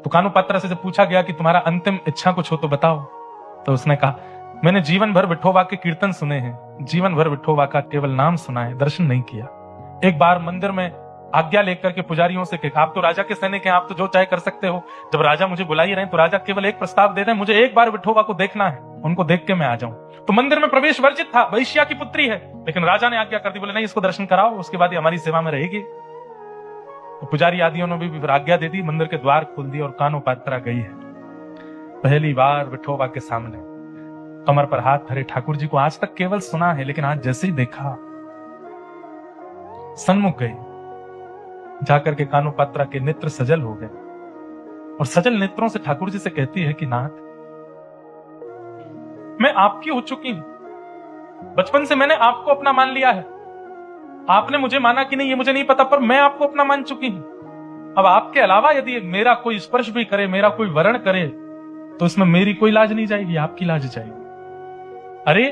तो कानुपात्रा से जब पूछा गया कि तुम्हारा अंतिम इच्छा कुछ हो तो बताओ, तो उसने कहा, मैंने जीवन भर विठोबा के कीर्तन सुने हैं, जीवन भर विठोबा का केवल नाम सुना है, दर्शन नहीं किया। एक बार मंदिर में आज्ञा लेकर के पुजारियों से कहा, आप तो राजा के सैनिक हैं, आप तो जो चाहे कर सकते हो, जब राजा मुझे बुला ही रहे हैं तो राजा केवल एक प्रस्ताव दे रहे हैं, मुझे एक बार विठोबा को देखना है, उनको देख के मैं आ जाऊं। तो मंदिर में प्रवेश वर्जित था, वैश्या की पुत्री है, लेकिन राजा ने आज्ञा कर दी, बोले नहीं, इसको दर्शन कराओ, उसके बाद ही हमारी सेवा में रहेगी। तो पुजारी आदियों ने भी आज्ञा दे दी, मंदिर के द्वार खोल दिए और कानुपात्रा गई है। पहली बार विठोबा के सामने कमर पर हाथ धरे ठाकुर जी को आज तक केवल सुना है, लेकिन आज जैसे ही देखा, सन्मुख गई, जाकर के कानुपात्रा के नेत्र सजल हो गए और सजल नेत्रों से ठाकुर जी से कहती है कि नाथ, मैं आपकी हो चुकी हूं, बचपन से मैंने आपको अपना मान लिया है, आपने मुझे माना कि नहीं ये मुझे नहीं पता, पर मैं आपको अपना मान चुकी हूं। अब आपके अलावा यदि मेरा कोई स्पर्श भी करे, मेरा कोई वर्ण करे, तो इसमें मेरी कोई लाज नहीं जाएगी, आपकी लाज जाएगी। अरे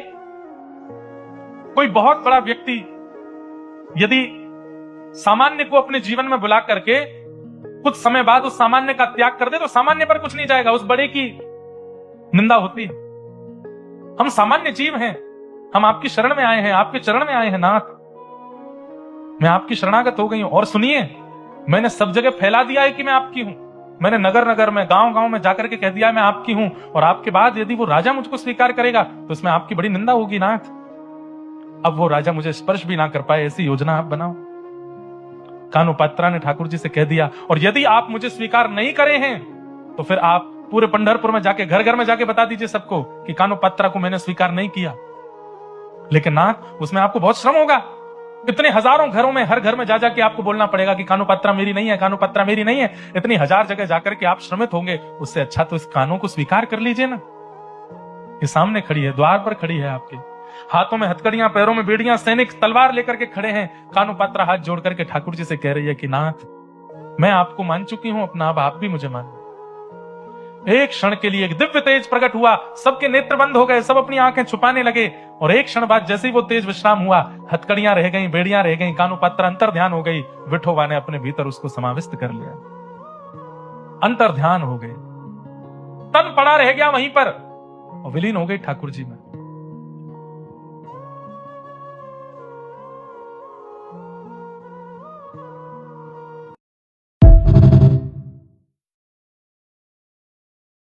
कोई बहुत बड़ा व्यक्ति यदि सामान्य को अपने जीवन में बुला करके कुछ समय बाद उस सामान्य का त्याग कर दे, तो सामान्य पर कुछ नहीं जाएगा, उस बड़े की निंदा होती है। हम सामान्य जीव हैं, हम आपकी शरण में आए हैं, आपके चरण में आए हैं नाथ, मैं आपकी शरणागत हो गई हूं। और सुनिए, मैंने सब जगह फैला दिया है कि मैं आपकी हूं, मैंने नगर नगर में, गांव गांव में जाकर के कह दिया मैं आपकी हूं, और आपके बाद यदि वो राजा मुझको स्वीकार करेगा तो इसमें आपकी बड़ी निंदा होगी नाथ। अब वो राजा मुझे स्पर्श भी ना कर पाए, ऐसी योजना आप बनाओ। कानुपात्रा ने ठाकुर जी से कह दिया, और यदि आप मुझे स्वीकार नहीं करे हैं तो फिर आप पूरे पंढरपुर में जाके घर घर में जाके बता दीजिए सबको कि कानुपात्रा को मैंने स्वीकार नहीं किया। लेकिन नाथ, उसमें आपको बहुत श्रम होगा, इतने हजारों घरों में, हर घर में जा जाके आपको बोलना पड़ेगा कि कानुपात्रा मेरी नहीं है, कानुपात्रा मेरी नहीं है, इतनी हजार जगह जाकर के आप श्रमित होंगे, उससे अच्छा तो इस कानों को स्वीकार कर लीजिए ना। ये सामने खड़ी है, द्वार पर खड़ी है, आपके हाथों में हथकड़ियां, पैरों में बेड़ियां, सैनिक तलवार लेकर के खड़े हैं। कानुपात्रा हाथ जोड़ करके ठाकुर जी से कह रही है कि नाथ, मैं आपको मान चुकी हूं अपना, अब आप भी मुझे मान। एक क्षण के लिए एक दिव्य तेज प्रकट हुआ, सबके नेत्र बंद हो गए, सब अपनी आंखें छुपाने लगे, और एक क्षण बाद जैसे ही वो तेज विश्राम हुआ, हथकड़ियां रह गई, बेड़ियां रह गई, कानुपात्रा अंतर ध्यान हो गई, विठोबा ने अपने भीतर उसको समाविष्ट कर लिया, अंतर ध्यान हो गए, तन पड़ा रह गया वहीं पर और विलीन हो गई ठाकुर जी में।